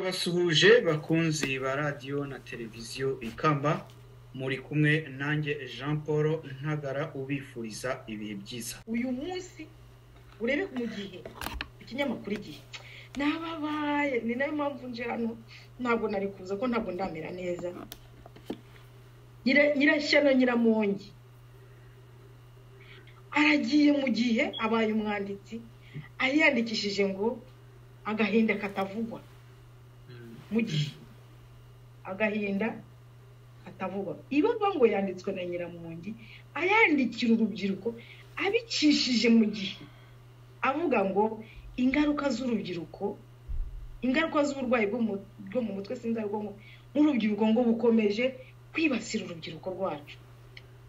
Turabasuhuje bakunzi ba radio na televiziyo Ikamba, muri kumwe nanjye Jean Paul Ntagara ubifuriza ibihe byiza. Uyu munsi urebe mu gihe ikinyamakuru igihe nababaye, ni nayo mpamvu nje hano, ntabwo nari kuza ko ntabwo ndamera neza. Nyirashyano Nyiramongi aragiye mu gihe abaye umwanditsi, ayandikishije ngo agahinda katavugwa. Mu gihe agahinda katavugwa, ibavuga ngo yanditswe na Nyiramongi, ayandikira urubyiruko abicishije mu gihe, avuga ngo ingaruka z'urubyiruko, ingaruka z'uburwayi bwo mu mutwe sinzarwo n'urubyiruko ngo bukomeje kwibasira urubyiruko rwacu.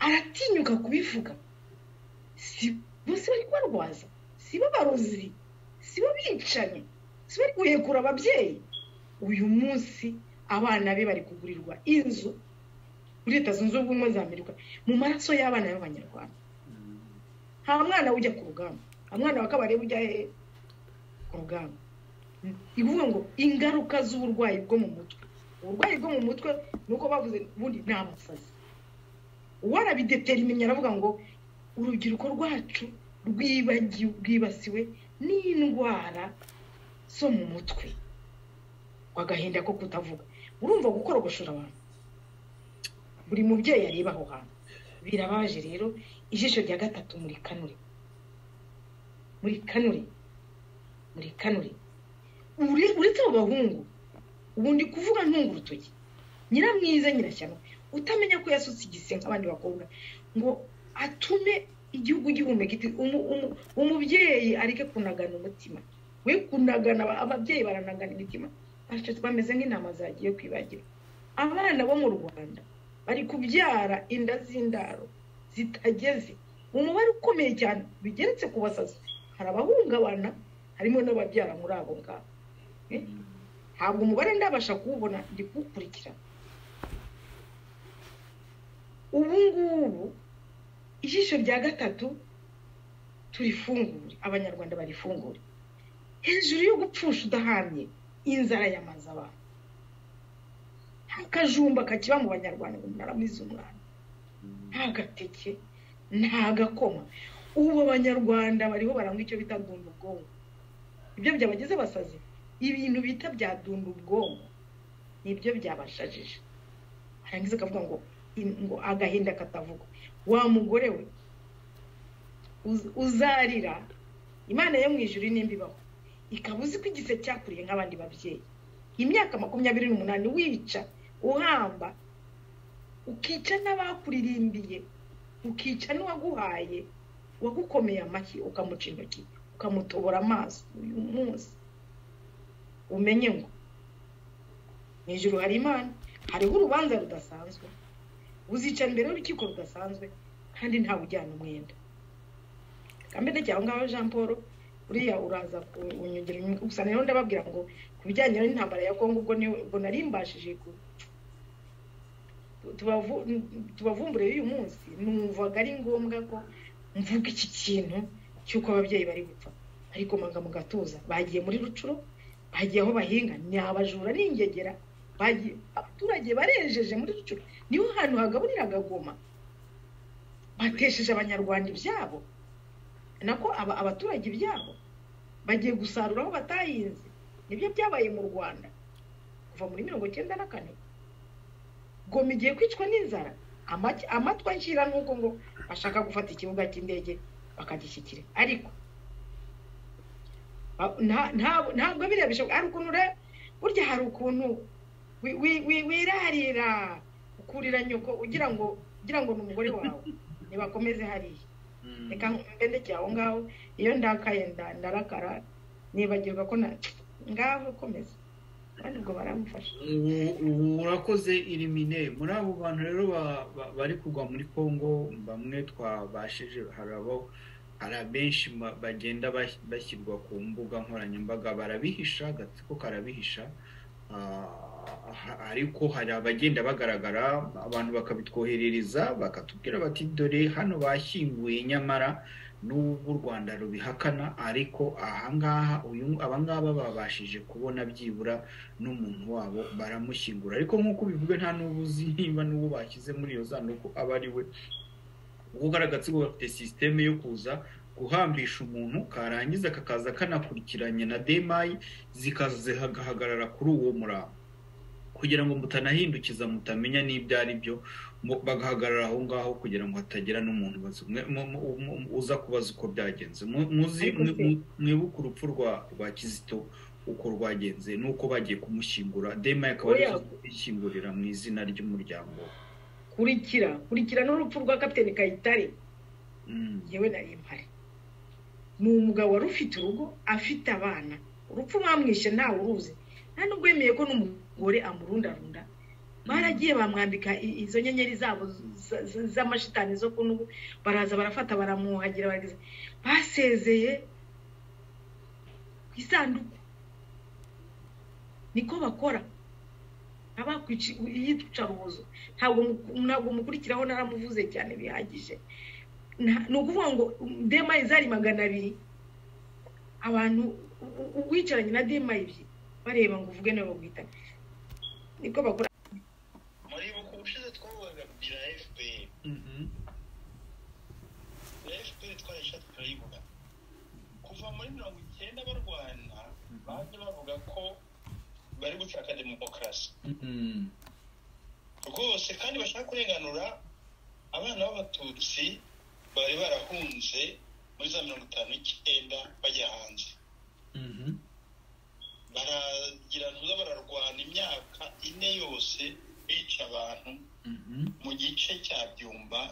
Aratinyuka kubivuga. Si bose bari kwarwaza, si bo barozi, si bo bicanye, si bari guhekura ababyeyi. Uyu munsi abana be bari kugurirwa inzu muri Leta Zunze Ubumwe za Amerika mu maraso y'abana b'Abanyarwanda. Nta mwana ujya ku rugamba, umwana wakabare ujya ku rugamba. Ivuga ngo ingaruka z'uburwayi bwo mu mutwe. Uburwayi bwo mu mutwe nuko bavuze bundi nta masazi. Warabidetermine aravuga ngo urubyiruko rwacu rwibasiwe n'indwara zo mu mutwe. Wagahinda ko kutavuga. Urumva gukorogoshora abantu. Buri mubyeyi areba aho hantu. Birabaje rero, ijisho rya gatatu muri kanure. Uretse abahungu, ubundi kuvuga ntungu urutoki. Nyiramwiza Nyirashyano utamenya ko yasutse igise nk'abandi bakobwa ngo atume igihugu gihumeka iti umubyeyi arike kunagana umutima. We kunagana, ababyeyi baranagana imitima. Ariko bameze nk'intama zagiye kwibagira. Abana bo mu Rwanda bari kubyara inda z'indaro zitageze umubare ukomeye cyane, bigeretse ku basazi. Hari abahungabana, harimo n'ababyara muri abo ngabo. Ntabwo umubare ndabasha kuwubona, ndi kuwukurikira. Ubu ngubu ijisho rya gatatu turifungure, Abanyarwanda barifungure. Hejuru yo gupfusha udahamye, inzara yamaze abantu. Akajumba kakiba mu Banyarwanda ngo naramize umwana, nta gateke, nta gakoma. Ubu Abanyarwanda bariho barangwa icyo bita dunda ubwonko. Ibyo byabageze basazi, ibintu bita bya dunda ubwonko nibyo byabashajije. Arangiza akavuga ngo agahinda katavugwa. Wa mugore we uzarira, Imana yo mu ijuru nimbibaho ikabuzi ko igise cyakuriye nk'abandi babyeyi. Imyaka 28 wica, uhamba, ukica n'abakuririmbiye, ukica n'uwaguhaye, wagukomeye amashyi ukamuca intoki, ukamutobora amaso. Uyu munsi umenye ngo mu ijuru hari Imana, hariho urubanza rudasanzwe, uzica mbere y'urukiko rudasanzwe, kandi nta ujyana umwenda. Kambere cyaho ngaho Jean Paul uriya uraza kunyongera gusa rero ndababwira ngo kubijyanye n'intambara ya Kongo ubwo narimbashije ku tubavumbure uyu munsi, numvaga ari ngombwa ko mvuga iki kintu cyuko ababyeyi bari gupfa. Ariko manga mu gatuza bagiye muri Rucuro, bagiye aho bahinga, ni abajura n'ingegera, bagiye abaturage barejeje muri Rucuro, niho hantu hagaburira Goma. Batesheje Abanyarwanda ibyabo, nako abaturage ibyabo bagiye gusarura aho batahinze. Nibyo byabaye mu Rwanda kuva muri 1994. Goma igiye kwicwa n'inzara, amatwa nshyira nuko ngo bashaka gufata ikibuga cy'indege bakagishyikire. Ariko ntabwo biriya bishoboka. Ari ukuntu burya hari ukuntu wirarira ukurira nyoko ugira ngo n'umugore wawe nibakomeze hariya. Reka mbende cyaho ngaho, iyo ndakaye ndarakara nibagirwa ko ngaho komeza, kandi ubwo baramufasha. Urakoze Irimine. Muri abo bantu rero bari kugwa muri Kongo, bamwe twabashije, hari abenshi bagenda bashyirwa ku mbuga nkoranyambaga, barabihisha, agatsiko karabihisha. Ariko hari abagenda bagaragara, abantu bakabitwoherereza bakatubwira bati dore hano bashyinguye, nyamara n'ubwo u Rwanda rubihakana ariko ahangaha abangaba babashije kubona byibura n'umuntu wabo baramushyingura ariko nk'uko bivuga nta n'ubuzi niba n'uwo bashyize muri iyo sanduku aba ari we kuko agatsiko gafite sisiteme yo kuza guhambisha umuntu karangiza kakaza kanakurikiranye na demayi zikazahagarara kuri uwo murambo kugira ngo mutanahindukiza mutamenya n'ibyo ari byo bagahagarara aho ngaho kugira ngo hatagira n'umuntu uza kubaza uko byagenze mwibuke urupfu rwa Kizito uko rwagenze nuko bagiye kumushyingura demayi akaba ari kwishyingurira mu izina ry'umuryango kurikira n'urupfu rwa Kapiteni Kayitare yewe nari mpari ni umugabo wari ufite urugo afite abana urupfu mwamwishe ntawe uruzi nta nubwo yemeye ko n'umugore amurundarunda baragiye bamwambika izo nyenyeri zabo z'amashitani zo kunubu baraza barafata baramuhagira bageze basezeye isanduku niko bakora abakwici yica rubozo ntabwo mukurikiraho naramuvuze cyane bihagije no kuvuga ngo dema izari 200 abantu wicaranye na dema ibyi bareba ngo uvuge nawe bwita niko bakora muri buku ushize twavugaga bya FPR FPR twarisha turayivuga kuva muri 90 barwana baje bavuga ko bari gushaka demokarasi rwose kandi bashaka kurenganura abana b'abatutsi bari barahunze muri za 59 bajya hanze baragira ntuza bararwana imyaka 4 yose bica abantu mu gice cya Byumba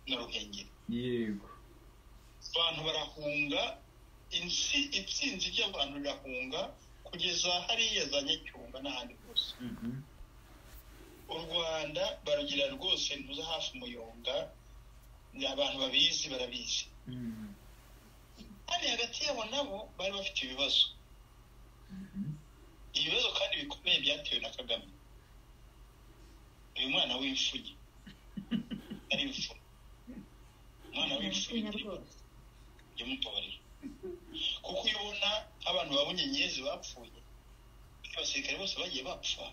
na Ruhengeri yego abantu barahunga itsinzi ry'abantu rirahunga kugeza hariya za Nyacyumba n'ahandi hose u Rwanda barugira rwose ntuza hafi umuyonga abantu babizi barabizi kandi hagati yabo nabo bari bafite ibibazo kandi bikomeye byatewe na Kagame uyu mwana w'imfugi ari imfugi umwana w'imfugi y'umutorero kuko ubona abantu babunyenyezi bapfuye abasirikare bose bagiye bapfa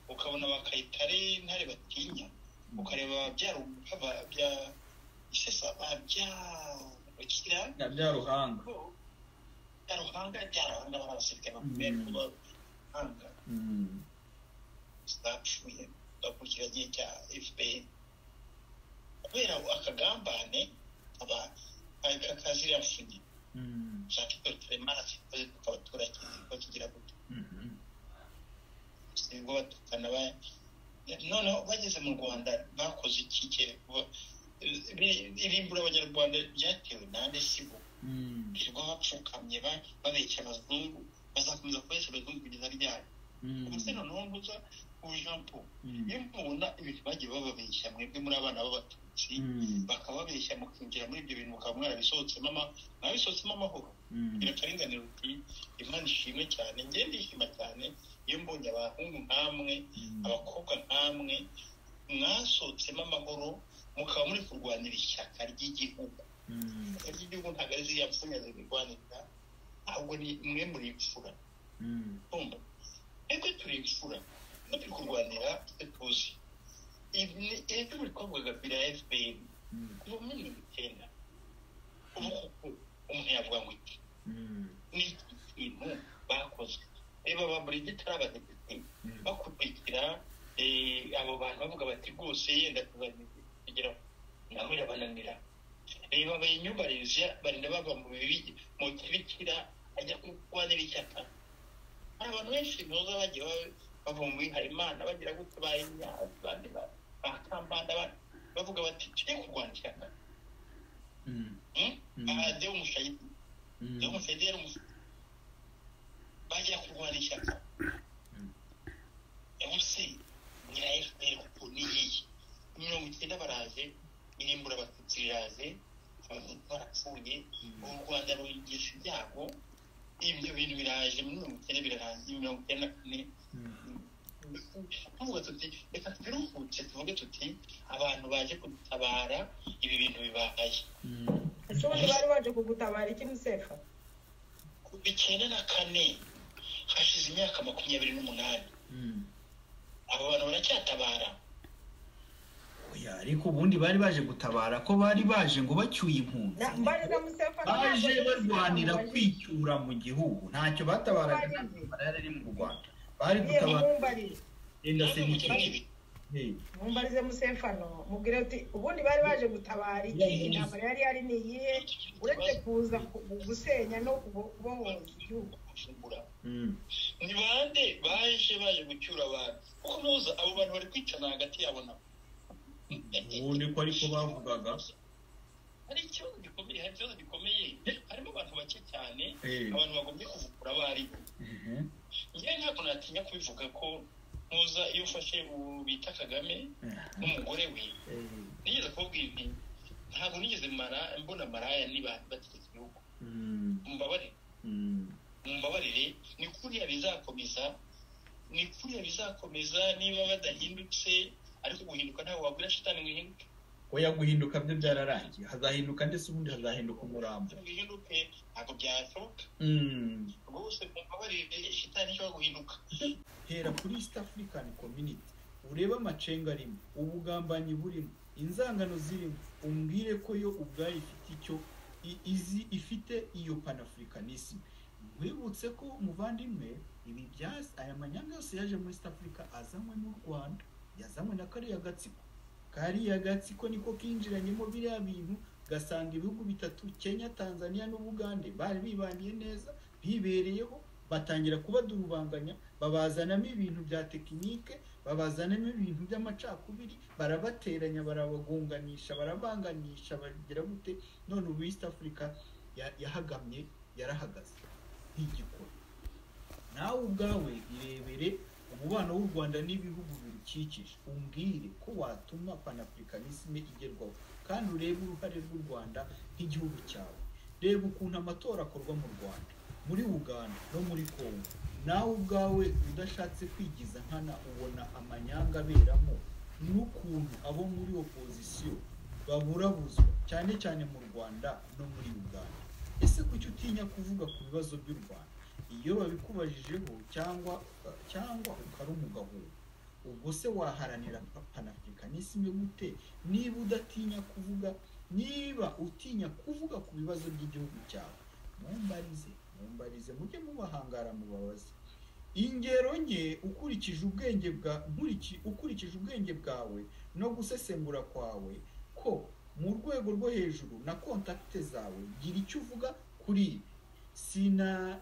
ukabona bakayitare ntare batinya ukareba bya isesa bya ruhanga abasirikare bakomeye hanga stapfuye bakurikira gihe cya FPR kubera akagambane akazira mfugi shaka tutemasi koze tukabaturage ko kigira gute singo batukana none bageze mu Rwanda bakoze ikike irimbura abanyarwanda byatewe nande sibo kirwa bapfukamye babeshya abazungu bazakomeza kubeshya abazungu kugeza ryari ubuse noneho mbuza ubujampo iyo mubona ibintu bagiye bababeshya mwebwe muri abana b'abatutsi bakababeshya mukinjira muri ibyo bintu mukaba mwarabisohotsemo amahoro birakaringanira uti Imana ishimwe cyane njye ndishima cyane iyo mbonye abahungu nkamwe abakobwa nkamwe mwasohotsemo amahoro mukaba muri kurwanira ishyaka ry'igihugu ry'igihugu ntabwo ari ziriya mfunya zibirwanira ahubwo ni mwe muri imfura umva eko turi imfura no turi kurwanira tuzi ibyo muri kwavugaga bya FPR kuva muri 90 umuntu yavuga ngo iki ni ikintu bakoze reba baburi gitarabadepite bakurikira abo bantu bavuga bati rwose yenda kugira naho yabananira reba abayinyubariza barinda bava mu kibikira ajya kurwanira ishyaka abantu benshi ntuza bagiye bava mu Bihayimana bagira gute bayinya abandi bakambanda bavuga bati tujye kurwana ishyaka de umushayidi yari bajya kurwana ishyaka yose ya FPR kuko ni iyi 90 baraje irimbura abatutsi iraje abantu barapfuye u Rwanda ruyigisha ibyago ibyo bintu biraje muri 90 birarangiye 94 tuvuga tuti reka tubiruhutse tuvuge tuti abantu baje kudutabara ibi bintu bibaye ese ubundi bari baje kugutabara iki Musefa? ku 1994 hashize imyaka 28 abo bantu baracyatabara. oya ariko ubundi bari baje gutabara ko bari baje ngo bacyuye impunzi Mbariza Musefa baje barwanira kwicyura mu gihugu ntacyo batabaraga yari mu Rwanda bari gutabara enda se mumbarize Musefa no mubwire uti ubundi bari baje gutabara iki intambara yari niyihe uretse kuza gusenya no kubohoza igihugu. Ni bande baje gucyura abantu kuko nuza abo bantu bari kwicana hagati yabo nabo ubundi ko ariko bavugaga hari ikibazo gikomeye harimo abantu bake cyane abantu bagomye kuvukura bari njye ntabwo natinya kubivuga ko muza iyo ufashe bita Kagame n'umugore we nigeze kubwira nti ntabwo nigeze mbona maraya niba bategeka igihugu mumbabarire ni kuriya bizakomeza niba badahindutse ariko guhinduka ntawe wabwira shitani ngo ihinduke. oya guhinduka byo byararangiye hazahinduka ndetse ubundi hazahinduka umurambo bihinduke ntabwo byashoboka rwose mumbabarire shitani cyo guhinduka. hera kuri East African Community ureba amacenga arimo ubugambanyi burimo inzangano zirimo umbwire ko yo ubwayo ifite icyo ifite iyo panafricanism. wibutse ko umuvandimwe ibi byase aya manyanga yose yaje muri East Africa azanywe n'u Rwanda yazanywe na kariya gatsiko niko kinjiranyemo biriya bintu gasanga ibihugu bitatu Kenya Tanzania n'Ubugande bari bibaniye neza bibereyeho batangira kubadurubanganya babazanamo ibintu bya tekinike babazanamo ibintu by'amacakubiri barabateranya barabagunganisha barabanganisha bagira gute none ubu East Africa yahagamye yarahagaze nk'igikora. nawe ubwawe irebere umubano w'u Rwanda n'ibihugu birukikije umbwire ko watuma panafricanisme igerwaho kandi urebe uruhare rw'u Rwanda nk'igihugu cyawe. reba ukuntu amatora akorwa mu Rwanda muri Uganda no muri Congo nawe ubwawe udashatse kwigiza nkana ubona amanyanga aberamo n'ukuntu abo muri opposition baburabuzwa cyane cyane mu Rwanda no muri Uganda. ese kuki utinya kuvuga ku bibazo by'u Rwanda iyo babikubajijeho cyangwa ukarumugaho ubwo se waharanira panafricanisme gute niba utinya kuvuga ku bibazo by'igihugu cyawe? mumbarize mujye mubahangara mubabaze. ingero nke ukurikije ubwenge bwawe no gusesengura kwawe ko mu rwego rwo hejuru na kontakte zawe gira icyo uvuga kuri ibi.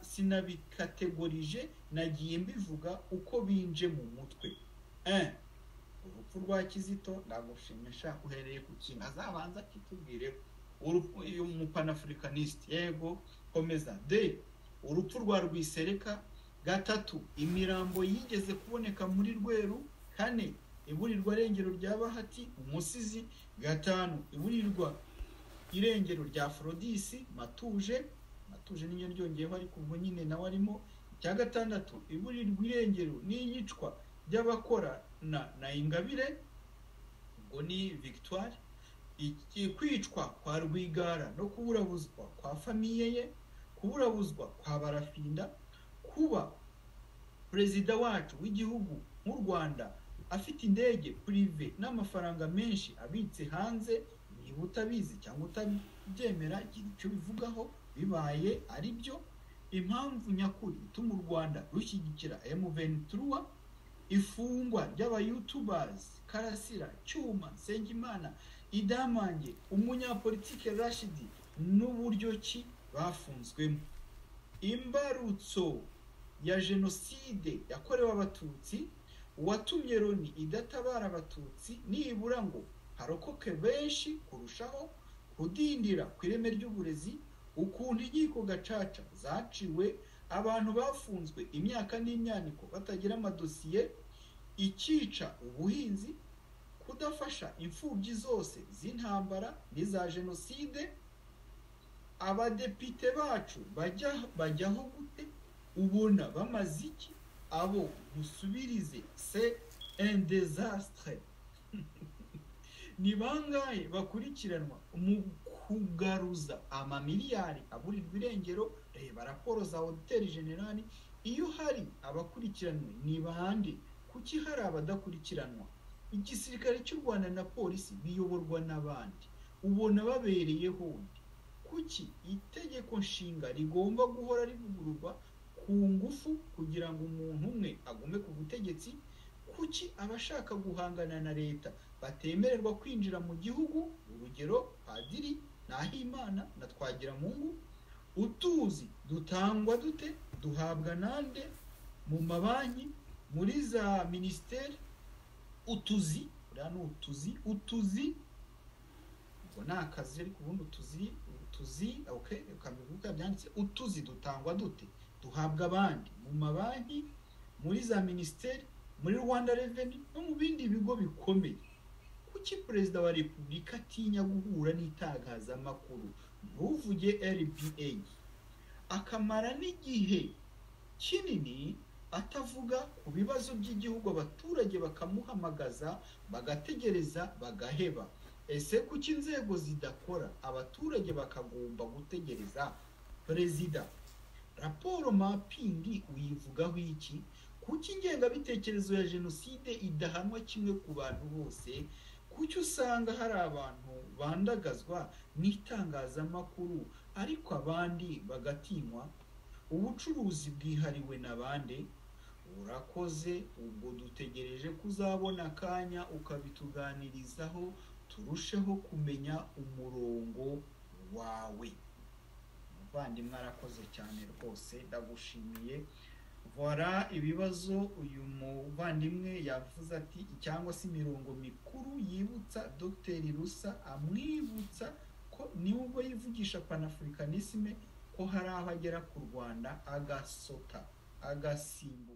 sinabikategorije nagiye mbivuga uko binje mu mutwe. urupfu rwa Kizito ndagushimisha uhereye ku kintu azabanza kitubwire urupfu uyu mupanafricanist yego komeza urupfu rwa Rwisereka. 3 imirambo yigeze kuboneka muri Rweru. 4 iburirwa irengero rya Bahati umusizi. 5 iburirwa irengero rya Afrodisi Matuje niyo ryongeyeho ariko ubwo nyine nawe arimo. 6 iburirwa irengero n'iyicwa by'abakora na Ingabire ubwo ni Victoire. kwicwa kwa Rwigara no kuburabuzwa kwa famiye ye, kuburabuzwa kwa Barafinda, kuba perezida wacu w'igihugu mu Rwanda afite indege prive n'amafaranga menshi abitse hanze. Niba utabizi cyangwa utabyemera gira icyo bivugaho bibaye ari byo. Impamvu nyakuri ituma u Rwanda rushyigikira M23, ifungwa ry'aba-YouTubers Karasira, Cyuma, Nsengimana, Idamange, umunyapolitike Rashidi n'uburyo ki bafunzwemo. Imbarutso ya jenoside yakorewe abatutsi, uwatumye Loni idatabara abatutsi nibura ngo harokoke benshi kurushaho, kudindira ku ireme ry'uburezi, ukuntu inkiko gacaca zaciwe, abantu bafunzwe imyaka n'imyaniko batagira amadosiye, ikica ubuhinzi, kudafasha imfubyi zose z'intambara n'iza jenoside. Abadepite bacu bajyaho gute? Ubona bamaze iki? Abo musubirize, c'est un désastre. Ni bangahe bakurikiranwa mu kugaruza amamiliyari aburirwa irengero. Reba raporo za Auditeur General, iyo hari abakurikiranwe ni bande, kuki hari abadakurikiranwa? Igisirikare cy'u Rwanda na polisi biyoborwa n'abandi, ubona babereyeho undi. Kuki itegeko nshinga rigomba guhora rivugururwa ku ngufu kugira ngo umuntu umwe agume ku butegetsi? Kuki abashaka guhangana na leta batemererwa kwinjira mu gihugu? Urugero Padiri Nahimana na Twagiramungu. Utuzi dutangwa dute? Duhabwa nande? Mu mabanki, muri za ministeri. Utuzi utuzi ngo nakazi ariko ubundi utuzi okay, ukabivuga byanditse. Utuzi dutangwa dute? Duhabwa abandi mu mabanki, muri za ministeri, muri Rwanda Revenue no mu bindi bigo bikomeye. Kuki Perezida wa Repubulika atinya guhura n'itangazamakuru, ntuvuge RBA, akamara n'igihe kinini atavuga ku bibazo by'igihugu, abaturage bakamuhamagaza bagategereza bagaheba? Ese kuki inzego zidakora, abaturage bakagomba gutegereza perezida? Raporo mapping uyivugaho iki? Kuki ingengabitekerezo ya jenoside idahanwa kimwe ku bantu bose? Kuki usanga hari abantu bandagazwa n'itangazamakuru ariko abandi bagatinywa? Ubucuruzi bwihariwe n'abande? Urakoze, ubwo dutegereje kuzabona akanya ukabituganirizaho, turusheho kumenya umurongo wawe. Muvandimwe arakoze cyane rwose, ndagushimiye. Voilà ibibazo uyu muvandimwe yavuze ati, cyangwa se imirongo mikuru yibutsa Dr. Rusa, amwibutsa ko nubwo yivugisha panafricanisme ko hari aho agera ku Rwanda agasota agasimbu